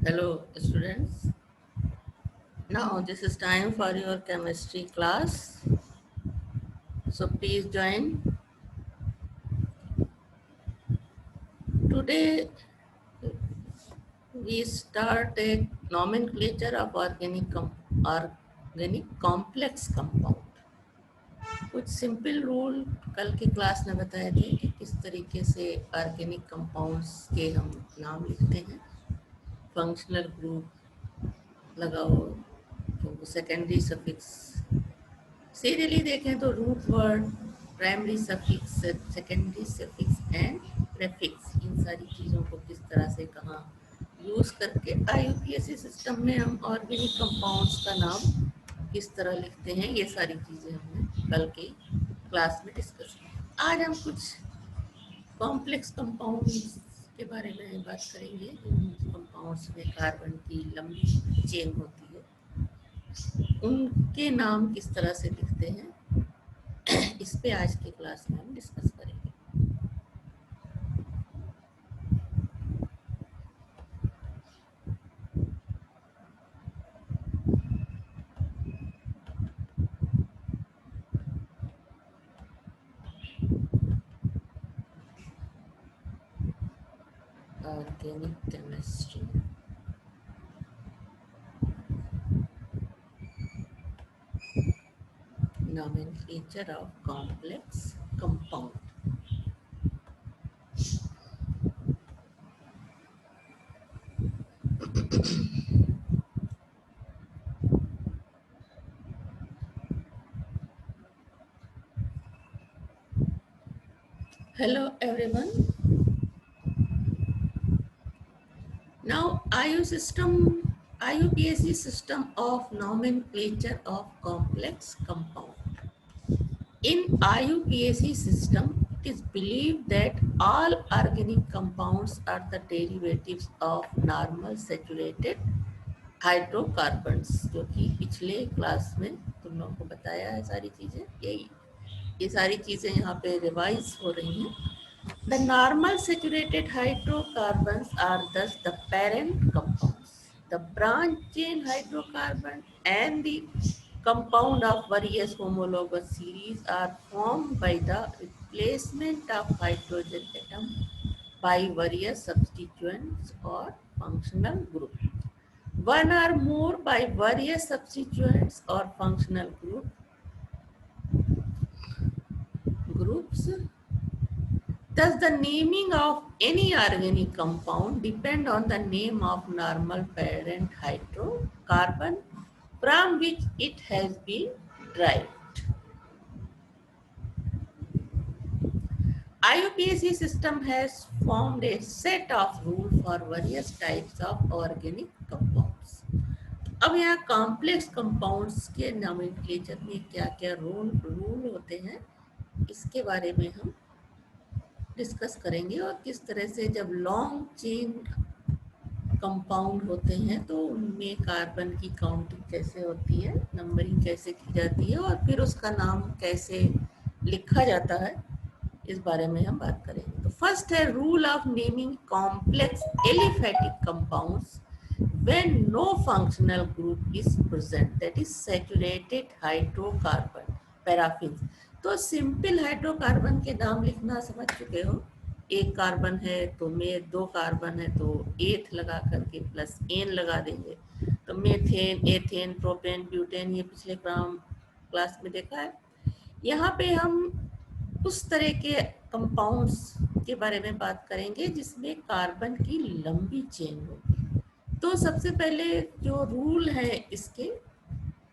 Hello students. Now this is time for your chemistry class. So please join. Today we start a nomenclature of organic complex compound. कुछ simple rule कल के class में बताए थे कि किस तरीके से ऑर्गेनिक कंपाउंड्स के हम नाम लिखते हैं. फंक्शनल ग्रुप लगाओ तो सेकेंडरी सफिक्स सीरियली देखें तो root word, primary suffix, secondary suffix and prefix, इन सारी चीज़ों को किस तरह से कहाँ यूज़ करके आईयूपीएसी सिस्टम में हम ऑर्गेनिक कंपाउंड्स का नाम किस तरह लिखते हैं, ये सारी चीज़ें हमने कल के क्लास में डिस्कस की. आज हम कुछ कॉम्प्लेक्स कंपाउंड्स के बारे में बात करेंगे. कंपाउंड्स में कार्बन की लंबी चेन होती है, उनके नाम किस तरह से लिखते हैं, इस पे आज के क्लास में हम डिस्कस करेंगे. Organic chemistry. Nomenclature of complex compound. Hello everyone. Now IUPAC system of nomenclature of complex compound. In IUPAC system, it is believed that all organic compounds are the derivatives of normal saturated hydrocarbons, जो कि पिछले class में तुम लोगों को बताया है. सारी चीज़ें ये सारी चीज़ें यहाँ पे रिवाइज हो रही हैं. The normal saturated hydrocarbons are thus the parent compounds. The branch chain hydrocarbon and the compound of various homologous series are formed by the replacement of hydrogen atom by various substituents or functional groups. One or more by various substituents or functional groups. Thus, the naming of any organic compound depend on the name of normal parent hydrocarbon from which it has been derived. IUPAC system has formed a set of rules for various types of organic compounds. अब यहाँ complex compounds के nomenclature में क्या क्या rule होते हैं, इसके बारे में हम डिस्कस करेंगे. और किस तरह से जब लॉन्ग चेन कंपाउंड होते हैं तो उनमें कार्बन की काउंटिंग कैसे होती है, नंबरिंग कैसे की जाती है और फिर उसका नाम कैसे लिखा जाता है, इस बारे में हम बात करेंगे. तो फर्स्ट है rule of naming complex aliphatic compounds when no functional group is present, that is saturated hydrocarbon, paraffins. तो सिंपल हाइड्रोकार्बन के नाम लिखना समझ चुके हो. एक कार्बन है तो में दो कार्बन है तो एथ लगा करके प्लस एन लगा देंगे. तो मेथेन, एथेन, प्रोपेन, ब्यूटेन, ये पिछले क्लास में देखा है. यहाँ पे हम उस तरह के कंपाउंड्स के बारे में बात करेंगे जिसमें कार्बन की लंबी चेन होगी. तो सबसे पहले जो रूल है इसके,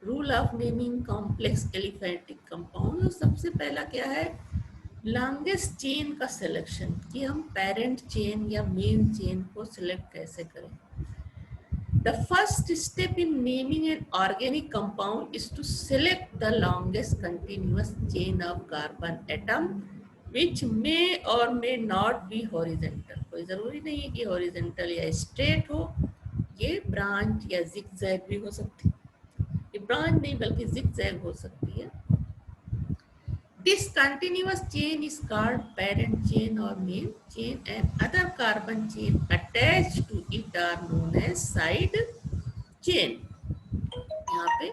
rule of naming complex aliphatic compound, सबसे पहला क्या है, लॉन्गेस्ट चेन का सिलेक्शन, कि हम पेरेंट चेन या मेन चेन को सिलेक्ट कैसे करें. The first step in naming an organic compound is to select the longest continuous chain of carbon atom which may or may not be horizontal. कोई ज़रूरी नहीं है कि हॉरिजेंटल या स्ट्रेट हो, ये ब्रांच या जिगजैग भी हो सकती है. ये ब्रांच नहीं बल्कि जिगजैग हो सकती है. This continuous chain is called parent chain or main chain, and other carbon chain attached to it are known as side chain. यहाँ पे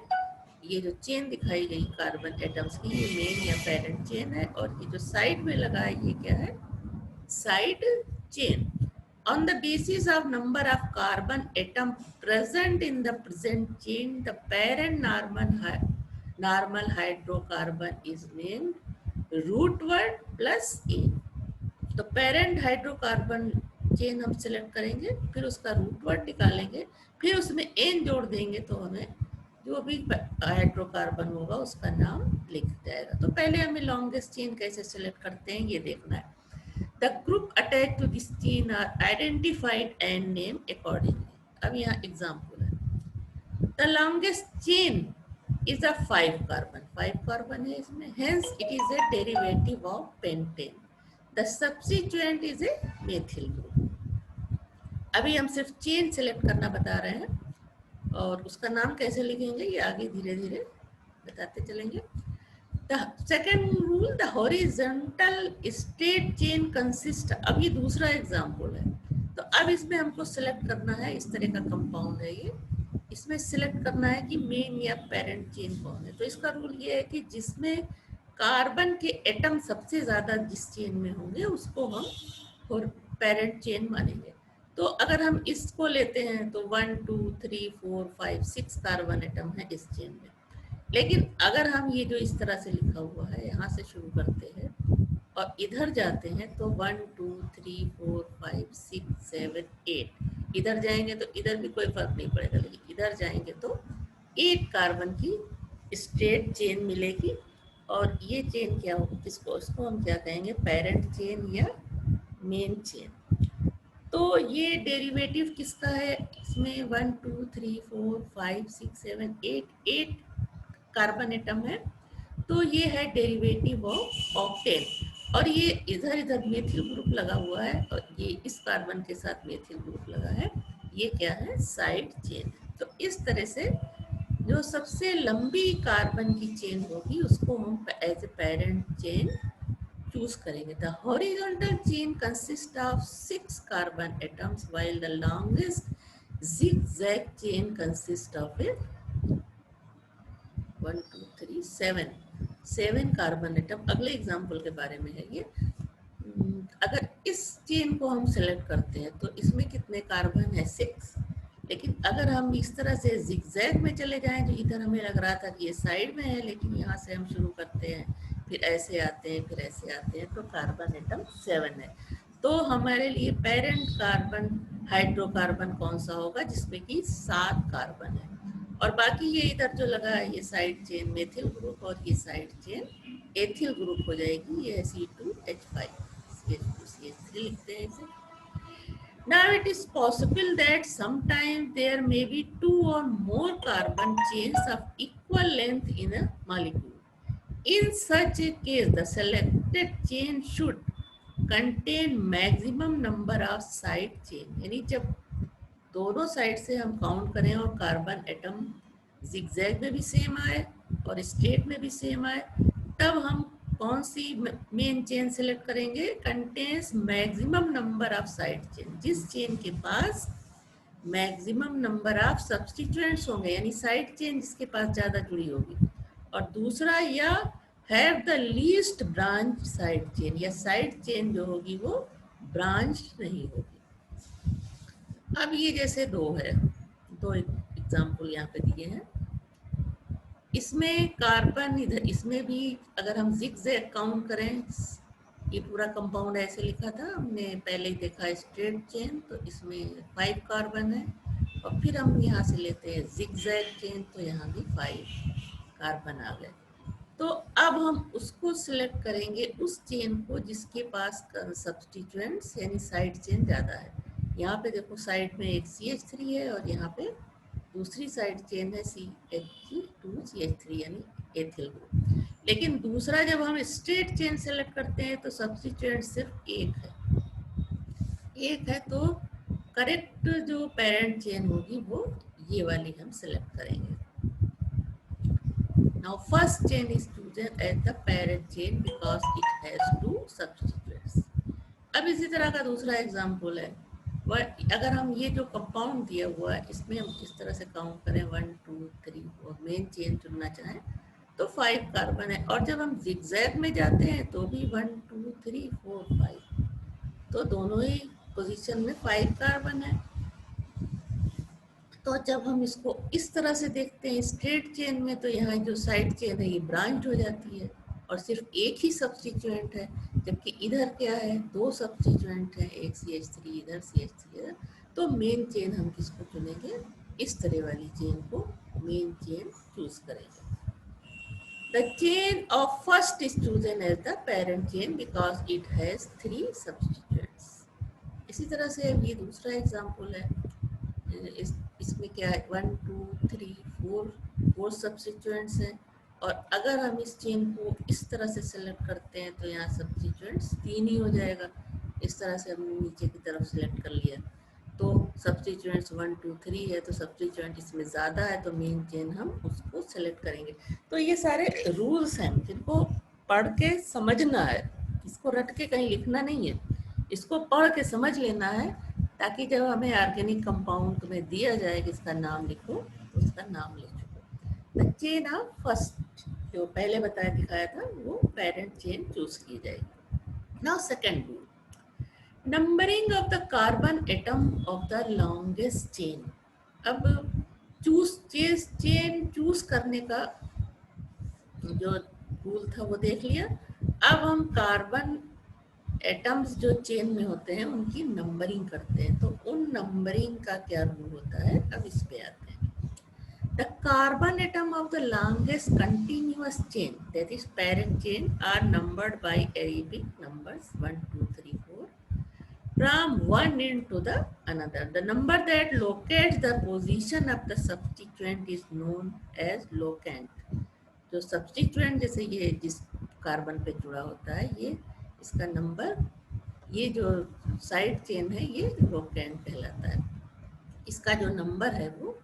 ये जो चेन दिखाई गई कार्बन एटम्स की, ये मेन या पेरेंट चेन है, और ये जो साइड में लगा है ये क्या है, side chain. On the basis of number of carbon atom present in the present chain, the parent normal hydrocarbon is named root word plus A. तो पेरेंट हाइड्रोकार्बन चेन हम सिलेक्ट करेंगे, फिर उसका रूट वर्ड निकालेंगे, फिर उसमें N जोड़ देंगे तो हमें जो भी हाइड्रोकार्बन होगा उसका नाम लिख जाएगा. तो पहले हमें लॉन्गेस्ट चेन कैसे सिलेक्ट करते हैं ये देखना है. The group attach to this chain are identified and name accordingly. अब यहाँ एग्जाम्पल है. The longest chain is a 5 carbon. 5 carbon है इसमें, hence it is a derivative of pentane. The substituent is a methyl group. अभी हम सिर्फ chain select करना बता रहे हैं, और उसका नाम कैसे लिखेंगे ये आगे धीरे धीरे बताते चलेंगे. The second rule, the horizontal straight chain consists. अब ये दूसरा एग्जाम्पल है, तो अब इसमें हमको सिलेक्ट करना है, इस तरह का कंपाउंड है ये, इसमें सिलेक्ट करना है कि मेन या पेरेंट चेन कौन है. तो इसका रूल ये है कि जिसमें कार्बन के एटम सबसे ज़्यादा जिस चेन में होंगे उसको हम और पेरेंट चेन मानेंगे. तो अगर हम इसको लेते हैं तो 1 2 3 4 5 6 कार्बन एटम है इस चेन में. लेकिन अगर हम ये जो इस तरह से लिखा हुआ है यहाँ से शुरू करते हैं और इधर जाते हैं तो 1 2 3 4 5 6 7 8, इधर जाएंगे तो इधर भी कोई फर्क नहीं पड़ेगा, लेकिन इधर जाएंगे तो 8 कार्बन की स्ट्रेट चेन मिलेगी. और ये चेन क्या होगी, इसको हम क्या कहेंगे, पेरेंट चेन या मेन चेन. तो ये डेरिवेटिव किसका है, इसमें 1 2 3 4 5 6 7 8 कार्बन एटम है, तो ये है डेरिवेटिव ऑफ ऑक्टेन. और ये इधर इधर मेथिल ग्रुप लगा हुआ है, और ये इस कार्बन के साथ मेथिल ग्रुप लगा है, ये क्या है, साइड चेन. तो इस तरह से जो सबसे लंबी कार्बन की चेन होगी उसको हम as a parent chain choose करेंगे. The horizontal chain consist of 6 carbon atoms while the longest zigzag chain consists of a 1 2 3 7 carbon atom. अगले एग्जाम्पल के बारे में है ये. अगर इस चेन को हम सेलेक्ट करते हैं तो इसमें कितने कार्बन है, 6. लेकिन अगर हम इस तरह से जिगजैग में चले जाएं तो इधर हमें लग रहा था कि ये साइड में है, लेकिन यहाँ से हम शुरू करते हैं, फिर ऐसे आते हैं, फिर ऐसे आते हैं, तो कार्बन एटम 7 है. तो हमारे लिए पेरेंट कार्बन हाइड्रोकार्बन कौन सा होगा, जिसमें कि 7 कार्बन है, और बाकी ये इधर जो लगा है ये साइड चेन मेथिल ग्रुप, और ये साइड चेन एथिल ग्रुप हो जाएगी. ये C2H5 CH2CH3 लिखते हैं इसे. Now it is possible that sometimes there may be 2 or more carbon chains of equal length in a molecule. In such a case, the selected chain should contain maximum number of side chain. यानी जब दोनों side से हम count करें और carbon atom zigzag में भी same आए और स्ट्रेट में भी सेम आए, तब हम कौन सी मेन चेन सेलेक्ट करेंगे, contains maximum number of side chain. जिस चेन के पास मैक्सिमम नंबर ऑफ सब्स्टिट्यूएंट्स होंगे, यानी साइड चेन जिसके पास ज़्यादा जुड़ी होगी. और दूसरा, या have the least branch side chain, या साइड चेन जो होगी वो ब्रांच नहीं होगी. अब ये जैसे दो एग्जाम्पल यहाँ पे दिए हैं. इसमें कार्बन इधर, इसमें भी अगर हम जिगजैग काउंट करें, ये पूरा कंपाउंड ऐसे लिखा था हमने पहले ही देखा स्ट्रेट चेन, तो इसमें 5 कार्बन है. और फिर हम यहाँ से लेते हैं जिगजैग चेन, तो यहाँ भी 5 कार्बन आ गए. तो अब हम उसको सिलेक्ट करेंगे, उस चेन को जिसके पास सब्स्टिट्यूएंट्स यानी साइड चेन ज़्यादा है. यहाँ पे देखो साइड में एक CH3 है, और यहाँ पे दूसरी साइड चेन है CH2CH3 यानी एथिल ग्रुप. लेकिन दूसरा जब हम स्ट्रेट चेन सेलेक्ट करते हैं तो सब्स्टिट्यूएंट सिर्फ एक है, तो करेक्ट जो पेरेंट चेन होगी वो ये वाली हम सेलेक्ट करेंगे. Now first chain is chosen as the parent chain because it has two substituents. अब इसी तरह का दूसरा एग्जाम्पल है वह अगर हम ये जो कंपाउंड दिया हुआ है इसमें हम इस तरह से काउंट करें 1 2 3 और मेन चेन चुनना चाहें तो 5 कार्बन है और जब हम जिगजैग में जाते हैं तो भी 1 2 3 4 5 तो दोनों ही पोजीशन में 5 कार्बन है। तो जब हम इसको इस तरह से देखते हैं स्ट्रेट चेन में तो यहाँ जो साइड चेन है ये ब्रांच हो जाती है और सिर्फ एक ही सब्स्टिट्यूएंट है, जबकि इधर क्या है दो सब्स्टिट्यूएंट है, एक CH3 इधर CH3 इधर। तो मेन चेन हम किसको चुनेंगे, इस तरह वाली चेन को मेन चेन चूज करेंगे। The chain of first is chosen as the parent chain because it has 3 substituents. इसी तरह से ये दूसरा एग्जाम्पल है, इसमें क्या है 1 2 3 4 सब्स्टिट्यूएंट्स हैं और अगर हम इस चेन को इस तरह से सेलेक्ट करते हैं तो यहाँ सब्स्टिट्यूएंट्स 3 ही हो जाएगा। इस तरह से हमने नीचे की तरफ सेलेक्ट कर लिया तो सब्स्टिट्यूएंट्स 1 2 3 है तो सब्स्टिट्यूएंट इसमें ज़्यादा है तो मेन चेन हम उसको सेलेक्ट करेंगे। तो ये सारे रूल्स हैं जिनको पढ़ के समझना है, इसको रट के कहीं लिखना नहीं है, इसको पढ़ के समझ लेना है ताकि जब हमें ऑर्गेनिक कंपाउंड तुम्हें दिया जाए कि इसका नाम लिखो तो उसका नाम लिखो। द चेन ऑफ फर्स्ट जो पहले बताया दिखाया था वो पेरेंट चेन चूज की जाएगी। Now second rule, numbering of the carbon atom of the longest chain. अब चेन चूज करने का जो रूल था वो देख लिया। अब हम कार्बन एटम्स जो चेन में होते हैं उनकी नंबरिंग करते हैं, तो उन नंबरिंग का क्या रूल होता है अब इस पे आते हैं। The carbon atom of the longest continuous chain that is parent chain are numbered by Arabic numbers 1 2 3 4 from one end to the another. The number that locates the position of the substituent is known as locant. जो substituent जैसे ये जिस carbon पे जुड़ा होता है ये इसका नंबर, ये जो साइड चेन है ये लोकेंट कहलाता है। इसका जो नंबर है वो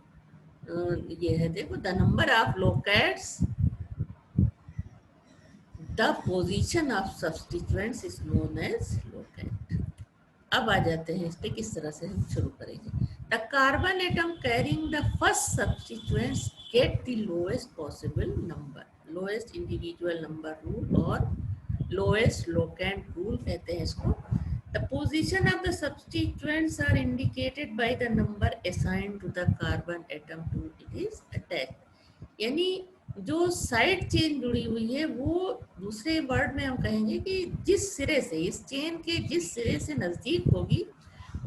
ये है, देखो the number of locants the position of substituents is known as locant. अब आ जाते हैं इस पे किस तरह से हम शुरू करेंगे। The carbon atom carrying the first substituents get the lowest possible number, lowest individual number rule और लोएस्ट लोकेंट रूल कहते हैं इसको। The position of the substituents are indicated by the number assigned to the carbon atom to it is attached. यानी जो side chain जुड़ी हुई है वो दूसरे वर्ड में हम कहेंगे कि जिस सिरे से इस चेन के जिस सिरे से नज़दीक होगी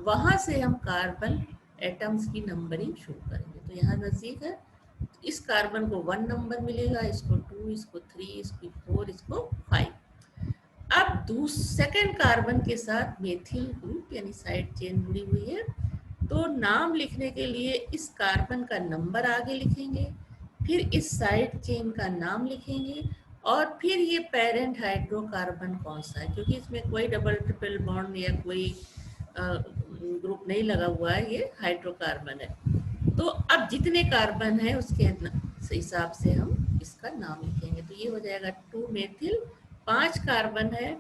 वहाँ से हम कार्बन एटम्स की नंबरिंग शुरू करेंगे। तो यहाँ नज़दीक है, इस कार्बन को 1 नंबर मिलेगा, इसको 2, इसको 3, इसको 4, इसको 5। अब सेकंड कार्बन के साथ मेथिल ग्रुप यानी साइड चेन जुड़ी हुई है, तो नाम लिखने के लिए इस कार्बन का नंबर आगे लिखेंगे, फिर इस साइड चेन का नाम लिखेंगे और फिर ये पेरेंट हाइड्रोकार्बन कौन सा है, क्योंकि इसमें कोई डबल ट्रिपल बॉन्ड या कोई ग्रुप नहीं लगा हुआ है, ये हाइड्रोकार्बन है। तो अब जितने कार्बन है उसके हिसाब से हम इसका नाम लिखेंगे। तो ये हो जाएगा 2 मेथिल, 5 कार्बन है,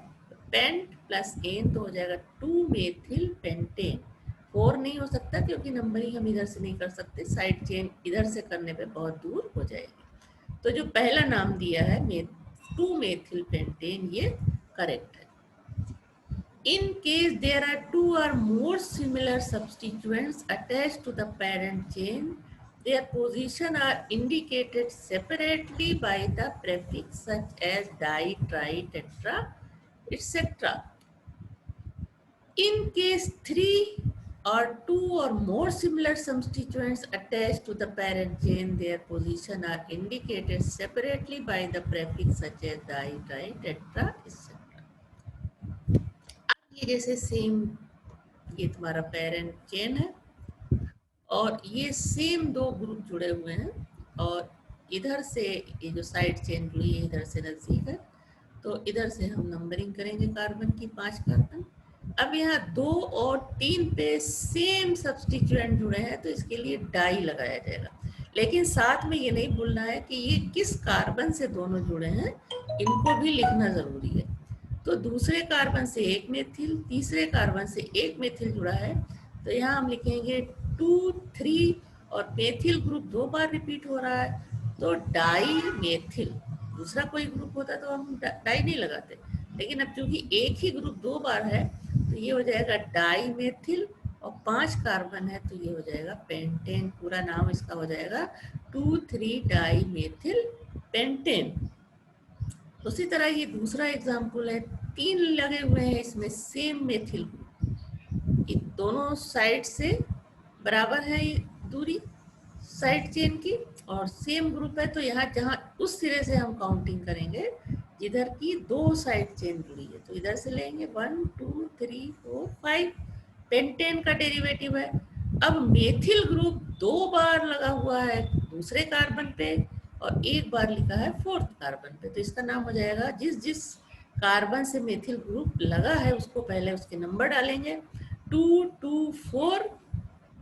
पेंट प्लस एन तो हो जाएगा 2 मेथिल पेंटेन। 4 नहीं हो सकता क्योंकि नंबरिंग हम इधर से नहीं कर सकते, साइड चेन इधर से करने पे बहुत दूर हो जाएगी। तो जो पहला नाम दिया है 2 मेथिल पेंटेन ये करेक्ट है। In case there are 2 or more similar substituents attached to the parent chain, their position are indicated separately by the prefix such as di, tri, tetra, etc. In case 3 or 2 or more similar substituents attached to the parent chain, their position are indicated separately by the prefix such as di, tri, tetra, etc. ये जैसे same ये तुम्हारा parent chain है और ये same 2 group जुड़े हुए हैं और इधर से ये जो साइड चेन जुड़ी है इधर से नजदीक है, तो इधर से हम नंबरिंग करेंगे कार्बन की 5 कार्बन। अब यहाँ 2 और 3 पे सेम सब्स्टिट्यूएंट जुड़े हैं तो इसके लिए डाई लगाया जाएगा, लेकिन साथ में ये नहीं भूलना है कि ये किस कार्बन से दोनों जुड़े हैं, इनको भी लिखना जरूरी है। तो दूसरे कार्बन से एक मेथिल, तीसरे कार्बन से एक मेथिल जुड़ा है, तो यहाँ हम लिखेंगे 2 3 और मेथिल ग्रुप 2 बार रिपीट हो रहा है, तो डाई मेथिल। दूसरा कोई ग्रुप होता तो हम डाई नहीं लगाते, लेकिन अब चूंकि एक ही ग्रुप 2 बार है तो ये हो जाएगा डाई मेथिल, और 5 कार्बन है तो ये हो जाएगा पेंटेन। पूरा नाम इसका हो जाएगा 2,3 डाई मेथिल पेंटेन। उसी तरह ये दूसरा एग्जाम्पल है, 3 लगे हुए हैं इसमें सेम मेथिल ग्रुप, ये दोनों साइड से बराबर है ये दूरी साइड चेन की, और सेम ग्रुप है, तो यहाँ जहाँ उस सिरे से हम काउंटिंग करेंगे जिधर की 2 साइड चेन जुड़ी है, तो इधर से लेंगे 1 2 3 4 5, पेंटेन का डेरिवेटिव है। अब मेथिल ग्रुप 2 बार लगा हुआ है दूसरे कार्बन पे और 1 बार लिखा है फोर्थ कार्बन पे, तो इसका नाम हो जाएगा, जिस जिस कार्बन से मेथिल ग्रुप लगा है उसको पहले उसके नंबर डालेंगे। 2 2 4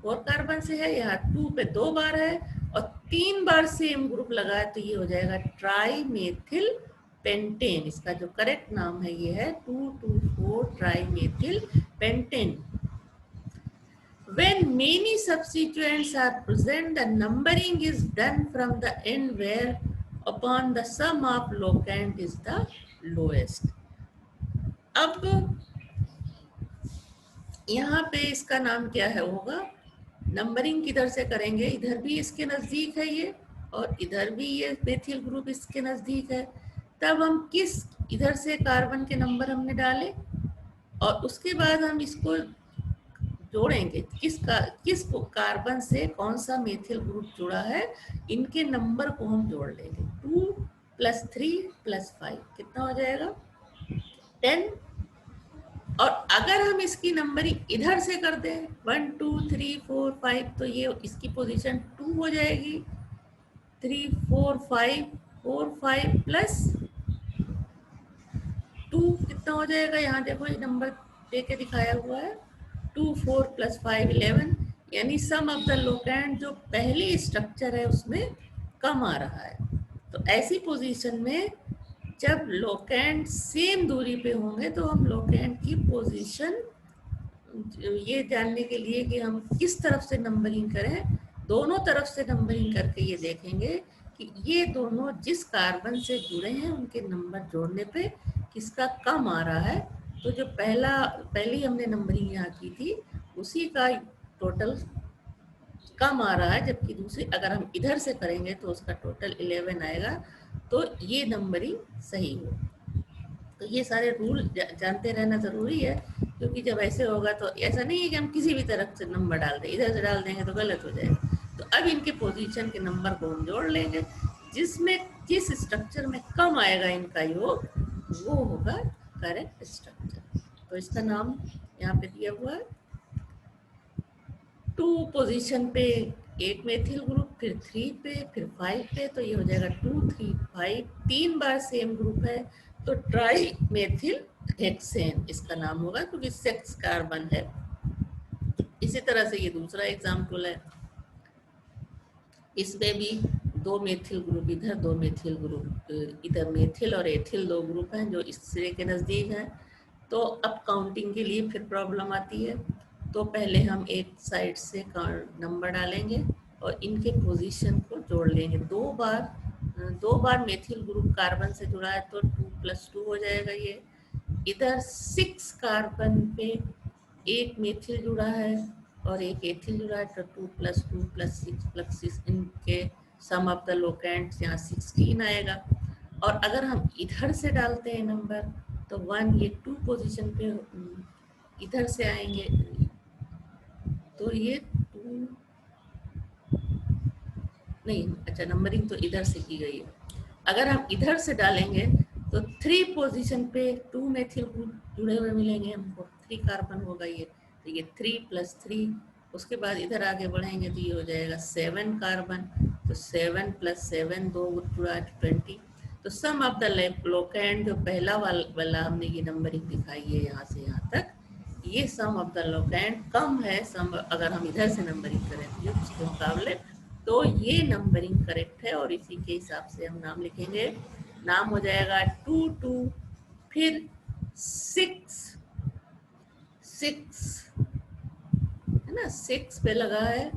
4 कार्बन से है, यहाँ 2 पे 2 बार है और 3 बार सेम ग्रुप लगा है, तो ये हो जाएगा ट्राई मेथिल पेंटेन। इसका जो करेक्ट नाम है ये है 2,2,4 try methyl pentane. When many substituents are present, the numbering is done from the end where upon the sum of locant is the lowest. अब यहाँ पे इसका नाम क्या है होगा, नंबरिंग किधर से करेंगे, इधर भी इसके नज़दीक है ये और इधर भी ये मेथिल ग्रुप इसके नज़दीक है, तब हम किस इधर से कार्बन के नंबर हमने डाले और उसके बाद हम इसको जोड़ेंगे, किस कार्बन से कौन सा मेथिल ग्रुप जुड़ा है, इनके नंबर को हम जोड़ लेंगे। 2 + 3 + 5 कितना हो जाएगा 10, और अगर हम इसकी नंबरिंग इधर से कर दें 1 2 3 4 5, तो ये इसकी पोजीशन 2 हो जाएगी। 3 4 5 4 5 प्लस 2 कितना हो जाएगा, यहाँ देखो ये नंबर दे के दिखाया हुआ है, 2 4 + 5 11, यानी सम ऑफ द लोकेंट जो पहली स्ट्रक्चर है उसमें कम आ रहा है। तो ऐसी पोजीशन में जब लोकेंट सेम दूरी पे होंगे तो हम लोकेंट की पोजीशन ये जानने के लिए कि हम किस तरफ से नंबरिंग करें, दोनों तरफ से नंबरिंग करके ये देखेंगे कि ये दोनों जिस कार्बन से जुड़े हैं उनके नंबर जोड़ने पे किसका कम आ रहा है, तो जो पहली हमने नंबरिंग यहाँ की थी उसी का टोटल कम आ रहा है, जबकि दूसरी अगर हम इधर से करेंगे तो उसका टोटल 11 आएगा, तो ये नंबरिंग सही हो। तो ये सारे रूल जानते रहना ज़रूरी है, क्योंकि जब ऐसे होगा तो ऐसा नहीं है कि हम किसी भी तरफ से नंबर डाल दें, इधर से डाल देंगे तो गलत हो जाएगा। तो अब इनके पोजीशन के नंबर को हम जोड़ लेंगे, जिसमें जिस स्ट्रक्चर में कम आएगा इनका योग वो होगा करेक्ट स्ट्रक्चर। तो इसका नाम यहाँ पे दिया हुआ है, 2 पोजीशन पे एक मेथिल ग्रुप, फिर 3 पे, फिर 5 पे, तो ये हो जाएगा 2 3 5, 3 बार सेम ग्रुप है तो ट्राई मेथिल हेक्सेन इसका नाम होगा, क्योंकि 6 कार्बन है। इसी तरह से ये दूसरा एग्जाम्पल है, इसमें भी 2 मेथिल ग्रुप इधर, 2 मेथिल ग्रुप इधर, मेथिल और एथिल 2 ग्रुप हैं जो इस सिरे के नज़दीक हैं। तो अब काउंटिंग के लिए फिर प्रॉब्लम आती है, तो पहले हम एक साइड से नंबर डालेंगे और इनके पोजीशन को जोड़ लेंगे। 2 बार मेथिल ग्रुप कार्बन से जुड़ा है तो 2 + 2 हो जाएगा ये। इधर 6 कार्बन पे एक मेथिल जुड़ा है और एक एथिल जुड़ा है, तो 2 + 2 + 6 + 6, इनके सम ऑफ द लोकेंट्स यहाँ 16 आएगा। और अगर हम इधर से डालते हैं नंबर तो 1, ये 2 पोजीशन पे इधर से आएंगे, तो ये 2 नहीं, अच्छा नंबरिंग तो इधर से की गई है। अगर हम इधर से डालेंगे तो 3 पोजीशन पे 2 मेथिल ग्रुप जुड़े हुए मिलेंगे हमको, 3 कार्बन होगा ये, तो ये 3 + 3, उसके बाद इधर आगे बढ़ेंगे तो ये हो जाएगा 7 कार्बन, तो 7 + 7 2 जुड़ा 20। तो सम ऑफ द लोकेंट जो पहला वाला हमने ये नंबरिंग दिखाई है यहाँ से यहाँ तक, ये सम ऑफ द लोकेंट कम है सम, अगर हम इधर से नंबरिंग करें तो ये उसके मुकाबले तो ये नंबरिंग करेक्ट है और इसी के हिसाब से हम नाम लिखेंगे। नाम हो जाएगा 2 फिर 6 है ना, 6 पे लगा है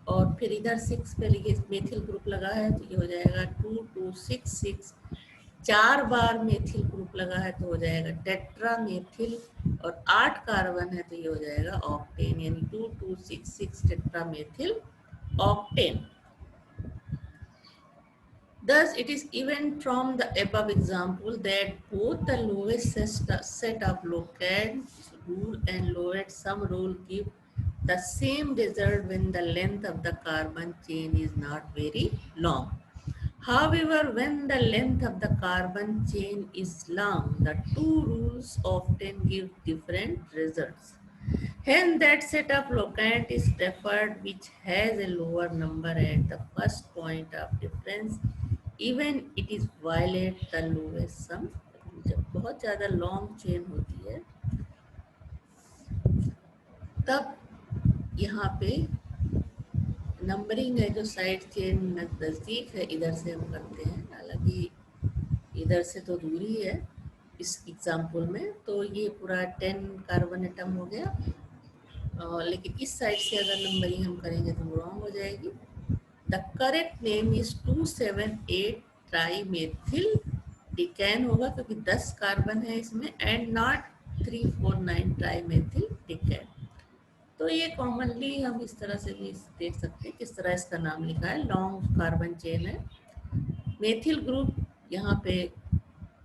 और फिर इधर 6 पे ये मेथिल ग्रुप लगा है तो ये हो जाएगा 2 2 6 6। 4 बार मेथिल ग्रुप लगा है तो हो जाएगा टेट्रा मेथिल और 8 कार्बन है तो ये हो जाएगा ऑक्टेन, यानी 2 2 6 6 tetra methyl octane. Thus, it is even from the above example that both the lowest set of locants rule and lowest sum rule give the same result when the length of the carbon chain is not very long. However, when the length of the carbon chain is long, the two rules often give different results. Hence, that set of locant is preferred which has a lower number at the first point of difference, even it is violate the lowest sum rule. जब बहुत ज़्यादा long chain होती है तब यहाँ पे numbering है जो साइड चेन नज़दीक है इधर से हम करते हैं, हालांकि इधर से तो दूरी है इस एग्जाम्पल में। तो ये पूरा 10 कार्बन एटम हो गया, लेकिन इस साइड से अगर नंबरिंग हम करेंगे तो रॉन्ग हो जाएगी। The correct name is 278 ट्राईमेथिल Deccan होगा क्योंकि 10 कार्बन है इसमें, एंड नॉट 349 ट्राईमेथिल डिकैन। तो ये कॉमनली हम इस तरह से भी देख सकते हैं किस तरह इसका नाम लिखा है। लॉन्ग कार्बन चेन है, मेथिल ग्रुप यहाँ पे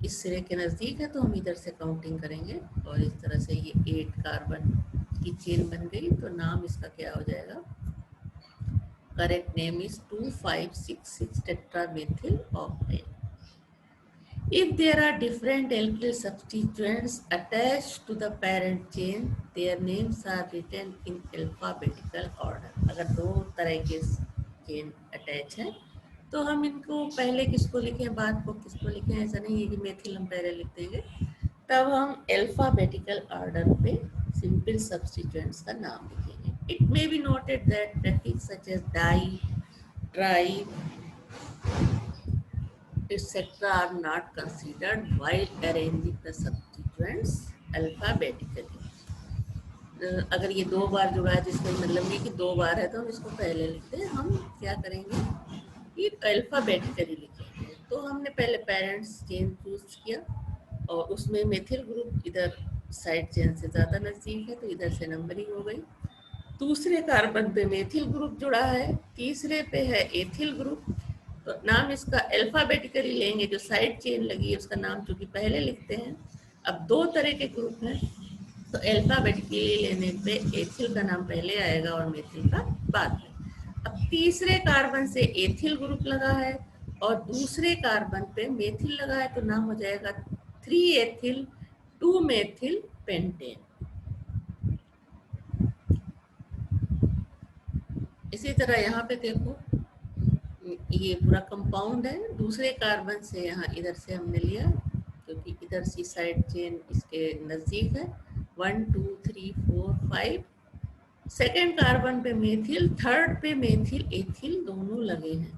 इस सिरे के नज़दीक है तो हम इधर से काउंटिंग करेंगे और इस तरह से ये 8 कार्बन की चेन बन गई। तो नाम इसका क्या हो जाएगा, correct name is 2566 tetramethyl octane. If there are different alkyl substituents attached to the parent chain, their names are written in alphabetical order. अगर दो तरह के चेन अटैच हैं तो हम इनको पहले किसको लिखें बाद को किसको लिखें, ऐसा नहीं है कि मेथिल हम पहले लिख देंगे। तब हम अल्फाबेटिकल ऑर्डर पे सिंपल सब्स्टिट्यूएंट्स का नाम लिखेंगे। It may be noted that prefix such as di, tri, etc. are not considered while arranging the substituents alphabetically. अगर ये 2 बार जुड़ा है जिसमें मतलब ये कि 2 बार है तो हम इसको पहले लिखते हैं। हम क्या करेंगे, ये अल्फाबेटिकली लिखेंगे। तो हमने पहले पेरेंट्स चेन चूज किया और उसमें मेथिल ग्रुप इधर साइड चेन से ज़्यादा नज़दीक है तो इधर से नंबरिंग हो गई। दूसरे कार्बन पे मेथिल ग्रुप जुड़ा है, तीसरे पे है एथिल ग्रुप, तो नाम इसका अल्फाबेटिकली लेंगे। जो साइड चेन लगी है उसका नाम चूंकि पहले लिखते हैं। अब 2 तरह के ग्रुप हैं तो अल्फाबेटिकली लेने पे एथिल का नाम पहले आएगा और मेथिल का बाद में। अब तीसरे कार्बन से एथिल ग्रुप लगा है और दूसरे कार्बन पे मेथिल लगा है तो नाम हो जाएगा 3 एथिल 2 मेथिल पेंटेन। इसी तरह यहाँ पे देखो ये पूरा कंपाउंड है, दूसरे कार्बन से यहाँ इधर से हमने लिया क्योंकि इधर सी साइड चेन इसके नज़दीक है। 1 2 3 4 5, सेकेंड कार्बन पे मेथिल, थर्ड पे मेथिल एथिल दोनों लगे हैं।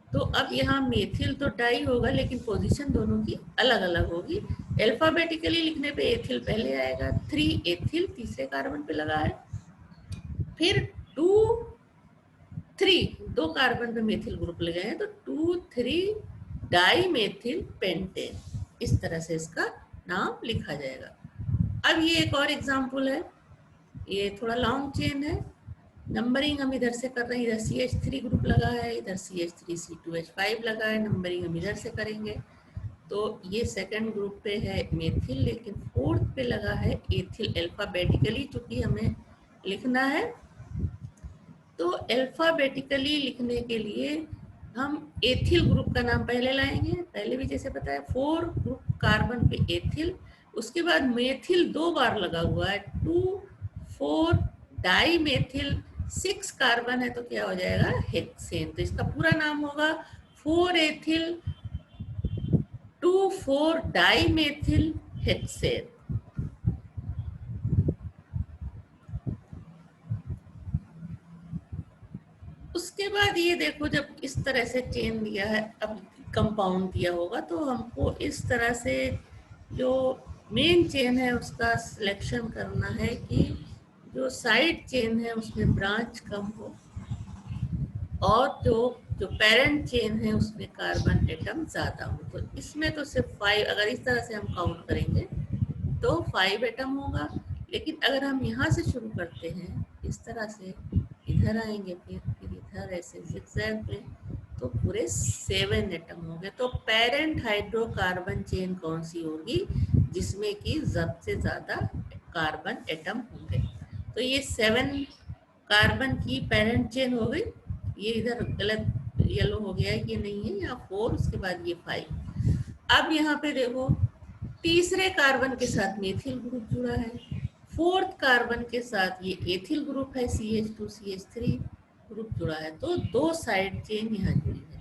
तो अब यहाँ मेथिल तो डाई होगा लेकिन पोजीशन दोनों की अलग अलग होगी। अल्फाबेटिकली लिखने पे एथिल पहले आएगा, 3 एथिल तीसरे कार्बन पे लगा है, फिर 2 3 2 कार्बन पे मेथिल ग्रुप लगे हैं तो 2 3 डाई मेथिल पेंटेन, इस तरह से इसका नाम लिखा जाएगा। अब ये एक और एग्जांपल है, ये थोड़ा लॉन्ग चेन है। नंबरिंग हम इधर से कर रहे हैं, इधर CH3 ग्रुप लगा है, इधर CH3C2H5 लगा है, नंबरिंग हम इधर से करेंगे। तो ये सेकंड ग्रुप पे है मेथिल लेकिन फोर्थ पे लगा है एथिल। अल्फाबेटिकली चूंकि हमें लिखना है तो अल्फाबेटिकली लिखने के लिए हम एथिल ग्रुप का नाम पहले लाएंगे, पहले भी जैसे बताया 4 ग्रुप कार्बन पे एथिल, उसके बाद मेथिल 2 बार लगा हुआ है 2 4 डाई मेथिल, 6 कार्बन है तो क्या हो जाएगा हेक्सेन। तो इसका पूरा नाम होगा 4 एथिल 2 4 डाई मेथिल हेक्सेन। उसके बाद ये देखो, जब इस तरह से चेन दिया है, अब कंपाउंड दिया होगा तो हमको इस तरह से जो मेन चेन है उसका सिलेक्शन करना है कि जो साइड चेन है उसमें ब्रांच कम हो, और जो जो पेरेंट चेन है उसमें कार्बन एटम ज़्यादा हो। तो इसमें तो सिर्फ 5, अगर इस तरह से हम काउंट करेंगे तो 5 एटम होगा। लेकिन अगर हम यहाँ से शुरू करते हैं इस तरह से, इधर आएंगे, फिर इधर ऐसे zigzag में, तो पूरे 7 एटम होंगे। तो पेरेंट हाइड्रोकार्बन चेन कौन सी होगी जिसमें कि सबसे ज़्यादा कार्बन एटम होंगे? तो ये 7 कार्बन की पेरेंट चेन हो गई। ये इधर गलत येलो हो गया है कि नहीं है, यहाँ 4, उसके बाद ये 5। अब यहाँ पे देखो, तीसरे कार्बन के साथ मेथिल ग्रुप जुड़ा है, फोर्थ कार्बन के साथ ये एथिल ग्रुप है, CH2CH3 ग्रुप जुड़ा है। तो 2 साइड चेन यहाँ जुड़ी है,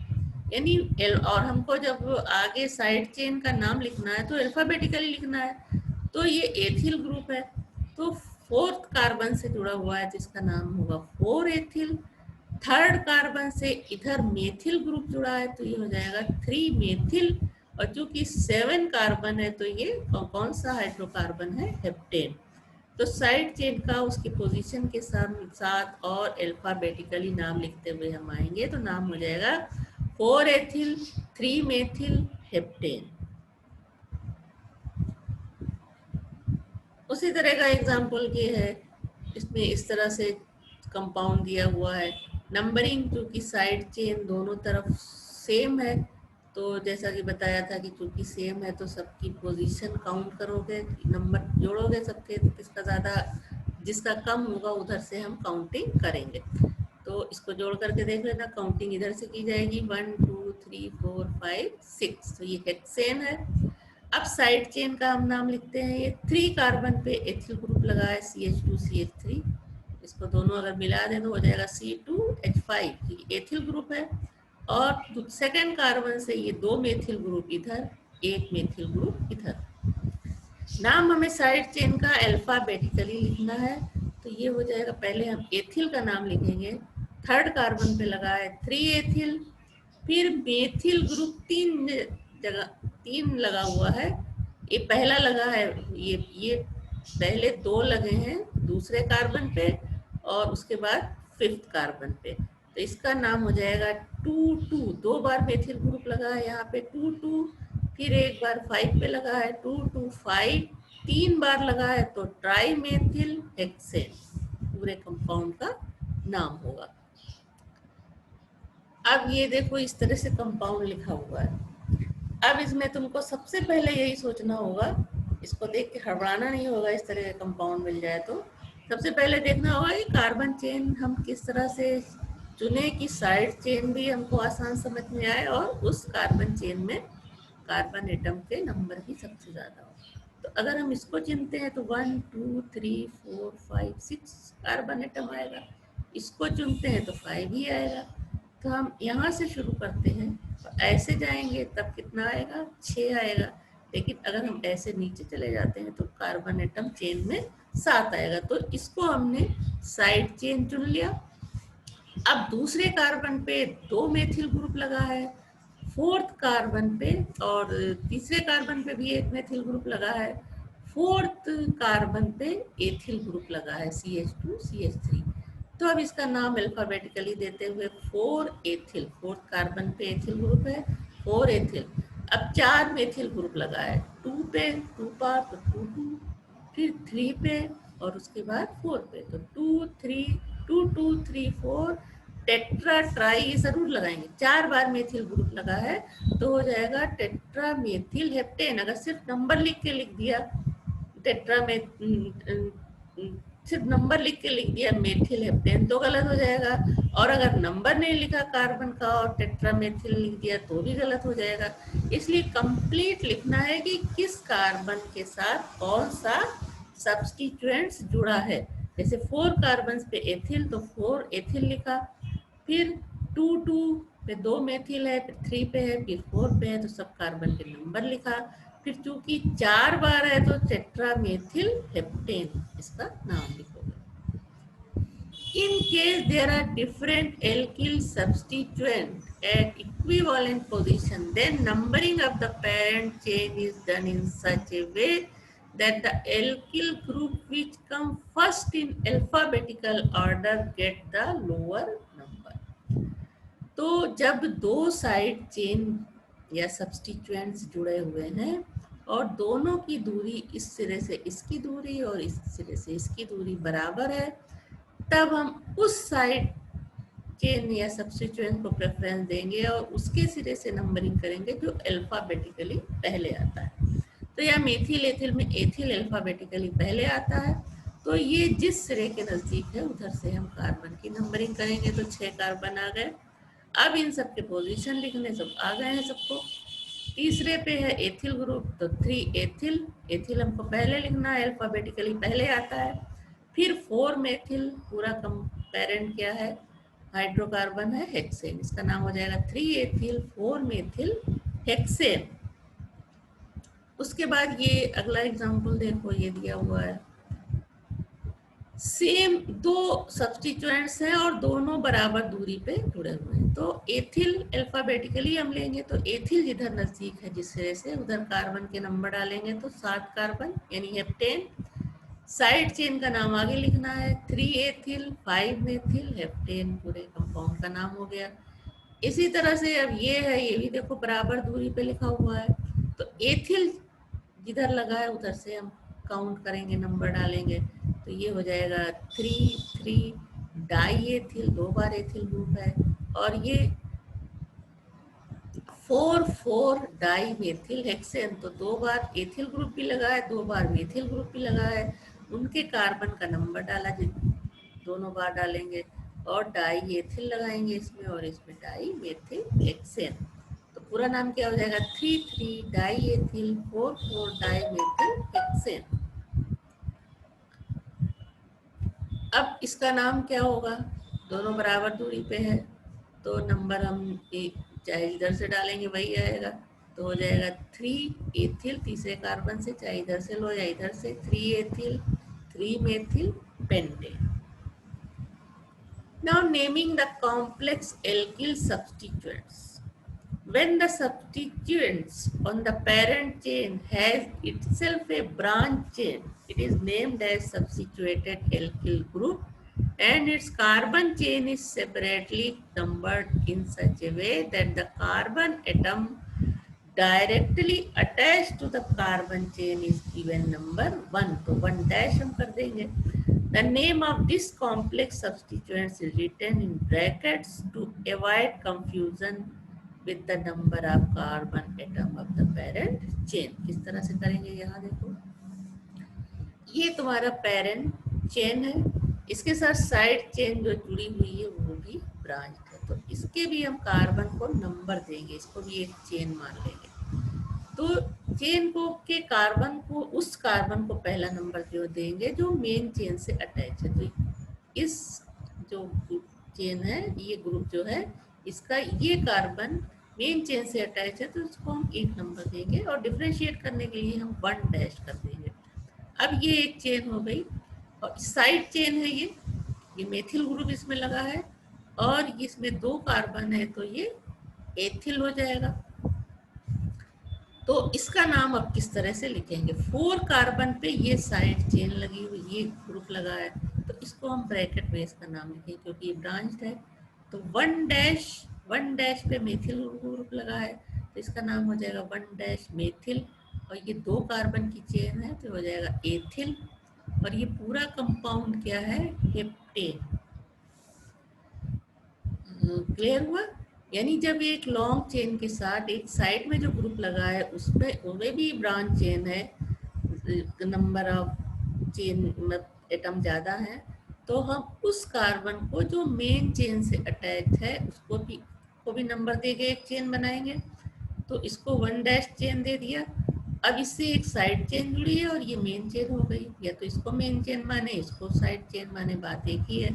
यानी और हमको जब आगे साइड चेन का नाम लिखना है तो अल्फाबेटिकली लिखना है। तो ये एथिल ग्रुप है, तो फोर्थ कार्बन से जुड़ा हुआ है जिसका नाम होगा 4 एथिल। थर्ड कार्बन से इधर मेथिल ग्रुप जुड़ा है तो ये हो जाएगा 3 मेथिल। और चूंकि 7 कार्बन है तो ये कौन सा हाइड्रोकार्बन है? हेप्टेन। तो साइड चेन का उसकी पोजीशन के साथ और अल्फाबेटिकली नाम लिखते हुए हम आएंगे तो नाम हो जाएगा 4 एथिल 3 मेथिल हेप्टेन। उसी तरह का एग्जाम्पल ये है, इसमें इस तरह से कंपाउंड दिया हुआ है। नंबरिंग चूँकि साइड चेन दोनों तरफ सेम है, तो जैसा कि बताया था कि चूँकि सेम है तो सबकी पोजीशन काउंट करोगे, नंबर जोड़ोगे सबके, तो किसका ज़्यादा, जिसका कम होगा उधर से हम काउंटिंग करेंगे। तो इसको जोड़ करके देख लेना, काउंटिंग इधर से की जाएगी 1 2 3 4 5 6। तो ये हेक्सेन है। अब साइड चेन का हम नाम लिखते हैं, ये 3 कार्बन पे एथिल ग्रुप लगा है, CH2CH3। इसको दोनों अगर मिला दें तो हो जाएगा C2H5, ये एथिल ग्रुप है। और सेकेंड कार्बन से ये 2 मेथिल ग्रुप इधर, 1 मेथिल ग्रुप इधर। नाम हमें साइड चेन का अल्फाबेटिकली लिखना है, तो ये हो जाएगा, पहले हम एथिल का नाम लिखेंगे। थर्ड कार्बन पे लगा है 3 एथिल, फिर मेथिल ग्रुप 3 जगह 3 लगा हुआ है। ये पहला लगा है, ये पहले 2 लगे हैं दूसरे कार्बन पे, और उसके बाद 5th कार्बन पे। तो इसका नाम हो जाएगा 2 2 बार मेथिल ग्रुप लगा है यहाँ पे 2 फिर एक बार 5 पे लगा है 2 3 बार लगा है तो ट्राई मेथिल हेक्सेन पूरे कंपाउंड का नाम होगा। अब ये देखो, इस तरह से कंपाउंड लिखा हुआ है। अब इसमें तुमको सबसे पहले यही सोचना होगा, इसको देख के हड़बड़ाना नहीं होगा इस तरह का कंपाउंड मिल जाए तो। सबसे पहले देखना होगा कि कार्बन चेन हम किस तरह से चुने कि साइड चेन भी हमको आसान समझ में आए और उस कार्बन चेन में कार्बन एटम के नंबर भी सबसे ज़्यादा हो। तो अगर हम इसको चुनते हैं तो 1 2 3 4 5 6 कार्बन एटम आएगा। इसको चुनते हैं तो 5 ही आएगा। तो हम यहाँ से शुरू करते हैं, तो ऐसे जाएंगे तब कितना आएगा? 6 आएगा। लेकिन अगर हम ऐसे नीचे चले जाते हैं तो कार्बन एटम चेन में 7 आएगा। तो इसको हमने साइड चेन चुन लिया। अब दूसरे कार्बन पे 2 मेथिल ग्रुप लगा है, फोर्थ कार्बन पे, और तीसरे कार्बन पे भी एक मेथिल ग्रुप लगा है, फोर्थ कार्बन पे एथिल ग्रुप लगा है, CH2CH3। तो अब इसका नाम अल्फाबेटिकली देते हुए 4 एथिल, फोर्थ कार्बन पे एथिल ग्रुप है 4 एथिल। अब 4 मेथिल ग्रुप लगा है, 2 पे 2 बार तो 2 2, फिर 3 पे, और उसके बाद 4 पे। तो 2 3 2 2 3 4 टेट्रा ट्राई, ये जरूर लगाएंगे, 4 बार मेथिल ग्रुप लगा है तो हो जाएगा टेट्रा मेथिल हेप्टेन। अगर सिर्फ नंबर लिख के लिख दिया टेट्रा में, सिर्फ नंबर लिख के लिख दिया मेथिल हेप्टेन तो गलत हो जाएगा। और अगर नंबर नहीं लिखा कार्बन का और टेट्रा मेथिल लिख दिया तो भी गलत हो जाएगा। इसलिए कंप्लीट लिखना है कि किस कार्बन के साथ कौन सा सब्स्टिट्यूएंट्स जुड़ा है। जैसे 4 कार्बन पे एथिल तो 4 एथिल लिखा, फिर 2 2 पे 2 मेथिल है, फिर 3 पे है, फिर 4 पे है, तो सब कार्बन के नंबर लिखा। फिर चूंकि 4 बार है तो टेट्रा मेथिल हेप्टेन इसका नाम लिखोगे। In case there are different alkyl substituents at equivalent position, then numbering of the parent chain is done in such a way that the alkyl group which come first in alphabetical order get the lower number. तो जब दो side chain या substituents जुड़े हुए हैं और दोनों की दूरी इस सिरे से इसकी दूरी और इस सिरे से इसकी दूरी बराबर है, तब हम उस साइड चेन या सब्स्टिट्यूएंट को प्रेफरेंस देंगे और उसके सिरे से नंबरिंग करेंगे जो अल्फाबेटिकली पहले आता है। तो या मेथिल एथिल में एथिल अल्फाबेटिकली पहले आता है, तो ये जिस सिरे के नज़दीक है उधर से हम कार्बन की नंबरिंग करेंगे। तो 6 कार्बन आ गए। अब इन सब के पोजीशन लिखने सब आ गए हैं सबको। तीसरे पे है एथिल ग्रुप, तो 3 एथिल, एथिल हमको पहले लिखना है, अल्फाबेटिकली पहले आता है। फिर 4 मेथिल, पूरा पेरेंट क्या है, हाइड्रोकार्बन है हेक्सेन, इसका नाम हो जाएगा 3 एथिल 4 मेथिल हेक्सेन। उसके बाद ये अगला एग्जांपल देखो, ये दिया हुआ है, सेम दो सब्स्टिट्यूएंट्स हैं और दोनों बराबर दूरी पे जुड़े हुए हैं। तो एथिल अल्फाबेटिकली हम लेंगे, तो एथिल जिधर नजदीक है जिस सिरे से उधर कार्बन के नंबर डालेंगे, तो 7 कार्बन यानी हेप्टेन। साइड चेन का नाम आगे लिखना है, 3 एथिल 5 मेथिल हेप्टेन, पूरे कंपाउंड का नाम हो गया। इसी तरह से अब ये है, ये भी देखो बराबर दूरी पे लिखा हुआ है, तो एथिल जिधर लगा है उधर से हम काउंट करेंगे, नंबर डालेंगे, तो ये हो जाएगा 3 3 डाई एथिल, 2 बार एथिल ग्रुप है, और ये 4 4 डाई मेथिल हेक्सेन, तो 2 बार एथिल ग्रुप भी लगा है, 2 बार मेथिल ग्रुप भी लगा है। उनके कार्बन का नंबर डाला, दोनों बार डालेंगे, और डाई एथिल लगाएंगे इसमें, और इसमें डाई मेथिल हेक्सेन। तो पूरा नाम क्या हो जाएगा, 3 3 di ethyl 4 4 di methyl hexane. अब इसका नाम क्या होगा, दोनों बराबर दूरी पे है, तो नंबर हम चाहे इधर से डालेंगे वही आएगा, तो हो जाएगा 3 एथिल तीसरे कार्बन से, चाहे इधर से लो या इधर से, 3 ethyl 3 methyl pentane. Now naming the complex alkyl substituents. When the substituents on the parent chain has itself a branch chain, it is named as substituted alkyl group, and its carbon chain is separately numbered in such a way that the carbon atom directly attached to the carbon chain is given number 1, तो 1 dash हम कर देंगे। The name of this complex substituents is written in brackets to avoid confusion with the number of carbon atom of the parent chain। किस तरह से करेंगे, यहाँ देखो, ये तुम्हारा पेरेंट चेन है, इसके साथ साइड चेन जो जुड़ी हुई है वो भी ब्रांच है, तो इसके भी हम कार्बन को नंबर देंगे, इसको भी एक चेन मान लेंगे। तो चेन को के कार्बन को, उस कार्बन को पहला नंबर जो देंगे जो मेन चेन से अटैच है। तो इस जो चेन है, ये ग्रुप जो है, इसका ये कार्बन मेन चेन से अटैच है, तो इसको हम 1 नंबर देंगे, और डिफ्रेंशिएट करने के लिए हम 1 डैश कर देंगे। अब ये एक चेन हो गई, और साइड चेन है ये मेथिल ग्रुप इसमें लगा है, और इसमें 2 कार्बन है, तो ये एथिल हो जाएगा। तो इसका नाम अब किस तरह से लिखेंगे, 4 कार्बन पे ये साइड चेन लगी हुई, ये ग्रुप लगा है, तो इसको हम ब्रैकेट में इसका नाम लिखेंगे क्योंकि ये ब्रांच्ड है। तो 1 डैश पे मेथिल ग्रुप लगा है, तो इसका नाम हो जाएगा 1 डैश मेथिल, और ये 2 कार्बन की चेन है, तो हो जाएगा एथिल, और ये पूरा कंपाउंड क्या है, हेप्टेन। क्लियर हुआ? यानी जब एक लॉन्ग चेन के साथ एक साइड में जो ग्रुप लगा है उसमें उनमें भी ब्रांच चेन है, नंबर ऑफ चेन एटम ज़्यादा है, तो हम उस कार्बन को जो मेन चेन से अटैच है उसको भी नंबर देके एक चेन बनाएंगे। तो इसको 1 डैश चेन दे दिया। अब इससे एक साइड चेन जुड़ी है और ये मेन चेन हो गई, या तो इसको मेन चेन माने, इसको साइड चेन माने, बात एक ही है।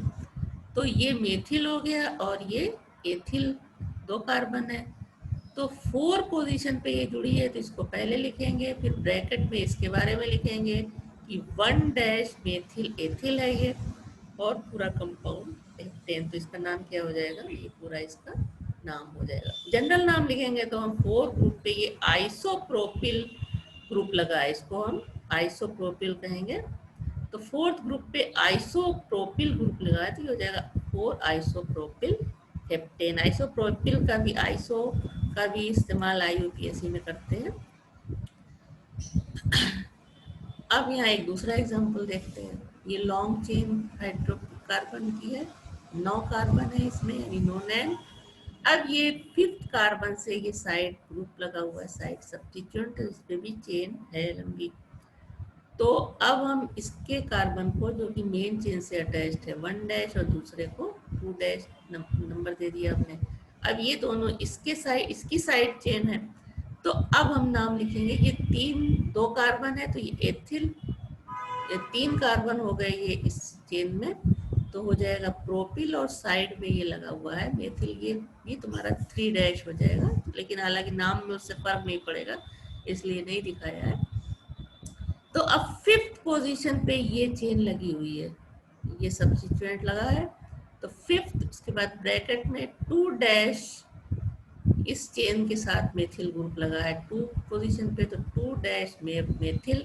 तो ये मेथिल हो गया और ये एथिल, 2 कार्बन है, तो 4 पोजीशन पे ये जुड़ी है, तो इसको पहले लिखेंगे, फिर ब्रैकेट में इसके बारे में लिखेंगे कि 1 डैश मेथिल एथिल है ये, और पूरा कंपाउंड हेप्टेन, तो इसका नाम क्या हो जाएगा, ये पूरा इसका नाम हो जाएगा। जनरल नाम लिखेंगे तो हम 4 ग्रुप पे ये आइसोप्रोपिल ग्रुप लगा है, इसको हम आइसोप्रोपिल कहेंगे। तो 4th ग्रुप पे आइसोप्रोपिल ग्रुप लगा है तो ये हो जाएगा 4 आइसोप्रोपिल हेप्टेन। आइसोप्रोपिल का भी आइसो का भी इस्तेमाल IUPAC में करते हैं। अब यहाँ एक दूसरा एग्जांपल देखते हैं। ये लॉन्ग चेन हाइड्रोकार्बन की है, 9 कार्बन है इसमें, यानी 9 नैन। अब ये 5th कार्बन से ये साइड ग्रुप लगा हुआ है, साइड सब्स्टिट्यूएंट, इस पे भी चेन है लंबी। तो अब हम इसके कार्बन को, जो कि मेन चेन से अटैच्ड है, 1 डैश और दूसरे को 2 डैश नंबर दे दिया हमने। अब ये दोनों इसकी साइड चेन है, तो अब हम नाम लिखेंगे, ये 2 कार्बन है तो ये एथिल, ये 3 कार्बन हो गए ये इस चेन में, तो हो जाएगा प्रोपिल, और साइड में ये लगा हुआ है मेथिल, ये तुम्हारा 3 डैश हो जाएगा। लेकिन हालांकि नाम में उससे फर्क नहीं पड़ेगा, इसलिए नहीं दिखाया है। तो अब 5th पोजीशन पे ये चेन लगी हुई है, ये सब्स्टिट्यूएंट लगा है, तो 5th, उसके बाद ब्रैकेट में 2 डैश, इस चेन के साथ मेथिल ग्रुप लगा है 2 पोजीशन पे, तो 2 डैश मेथिल,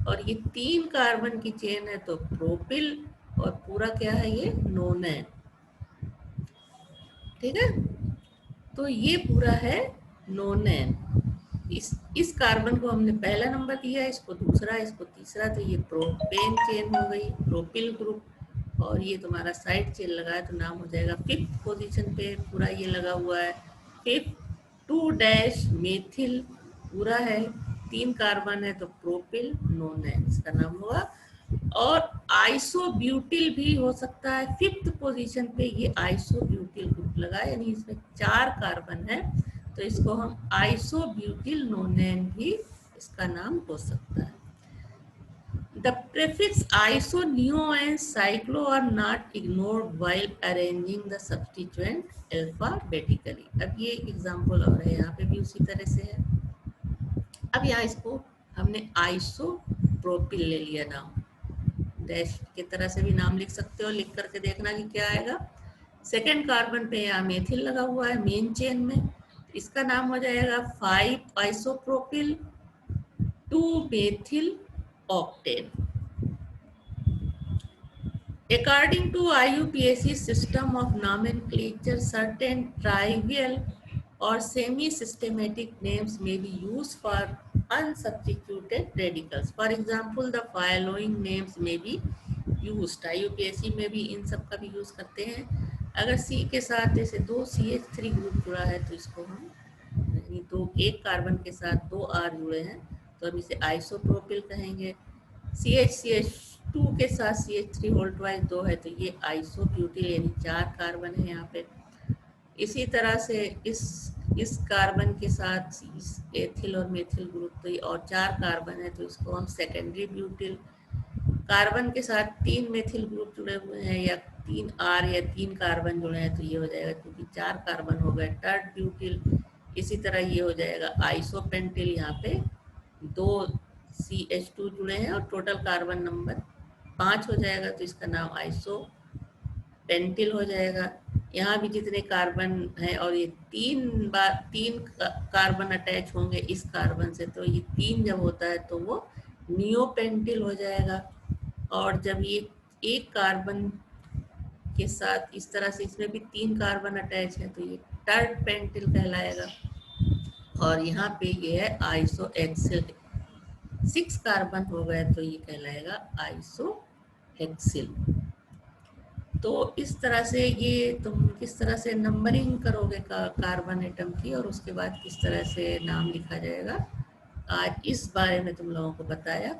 और ये 3 कार्बन की चेन है तो प्रोपिल, और पूरा क्या है ये नोनैन। ठीक है, तो ये पूरा है नोनैन। इस कार्बन को हमने पहला नंबर दिया, इसको दूसरा, इसको तीसरा, तो ये प्रोपेन चेन हो गई, प्रोपिल ग्रुप। और ये तुम्हारा साइड चेन लगा है तो नाम हो जाएगा 5th पोजीशन पे पूरा ये लगा हुआ है 5th, 2 डैश मेथिल पूरा है, 3 कार्बन है तो प्रोपिल नोनैन इसका नाम होगा। और आइसोब्यूटिल भी हो सकता है, 5th पोजीशन पे ये आइसोब्यूटिल ग्रुप लगा है, यानी इसमें 4 कार्बन है, तो इसको हम आइसोब्यूटिल नोनैन भी इसका नाम हो सकता है। The prefix iso, neo and cyclo are not ignored while arranging the substituent alphabetically। अब ये एग्जाम्पल और है, यहाँ पे भी उसी तरह से है। अब यहाँ इसको हमने आइसोप्रोपिल ले लिया नाम, डैश की तरह से भी नाम लिख सकते हो, लिख करके देखना कि क्या आएगा। 2nd कार्बन पे यहाँ मेथिल लगा हुआ है मेन चेन में, इसका नाम हो जाएगा 5 isopropyl 2 methyl octane. According to IUPAC system of nomenclature, certain trivial or semi-systematic names may be used for unsubstituted radicals. For example, the following names may be used। IUPAC में भी इन सब का भी यूज करते हैं। अगर C के साथ जैसे 2 CH3 ग्रुप जुड़ा है तो इसको हम, यानी एक कार्बन के साथ 2 R जुड़े हैं तो हम इसे आइसोप्रोपिल कहेंगे। CH2 के साथ CH3 होल ट्वाइस 2 है तो ये आइसोब्यूटिल, यानी 4 कार्बन है यहाँ पे। इसी तरह से इस कार्बन के साथ एथिल और मेथिल ग्रुप, तो ये और 4 कार्बन है तो इसको हम सेकेंडरी ब्यूटिल। कार्बन के साथ 3 मेथिल ग्रुप जुड़े हुए हैं या 3 R या 3 कार्बन जुड़े हैं तो ये हो जाएगा, क्योंकि 4 कार्बन हो गए, थर्ड ब्यूटिल। इसी तरह ये हो जाएगा आइसोपेंटिल, यहाँ पे 2 CH2 जुड़े हैं और टोटल कार्बन नंबर 5 हो जाएगा तो इसका नाम आइसो पेंटिल हो जाएगा। यहाँ भी जितने कार्बन है और ये 3 कार्बन अटैच होंगे इस कार्बन से, तो ये 3 जब होता है तो वो नियोपेंटिल हो जाएगा। और जब ये एक कार्बन के साथ इस तरह से इसमें भी 3 कार्बन अटैच है तो ये थर्ड पेंटिल कहलाएगा। और यहाँ पे ये है आइसो एक्सिल, 6 कार्बन हो गए तो ये कहलाएगा आइसो हेक्सिल। तो इस तरह से ये तुम किस तरह से नंबरिंग करोगे कार्बन एटम की, और उसके बाद किस तरह से नाम लिखा जाएगा, आज इस बारे में तुम लोगों को बताया।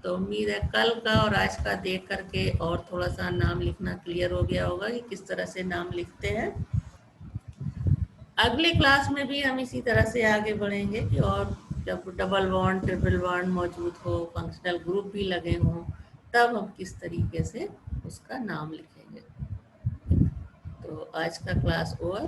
तो उम्मीद है कल का और आज का देख करके और थोड़ा सा नाम लिखना क्लियर हो गया होगा कि किस तरह से नाम लिखते हैं। अगले क्लास में भी हम इसी तरह से आगे बढ़ेंगे कि और जब डबल बॉन्ड ट्रिपल बॉन्ड मौजूद हो, फंक्शनल ग्रुप भी लगे हों, तब हम किस तरीके से उसका नाम लिखेंगे। तो आज का क्लास ओवर।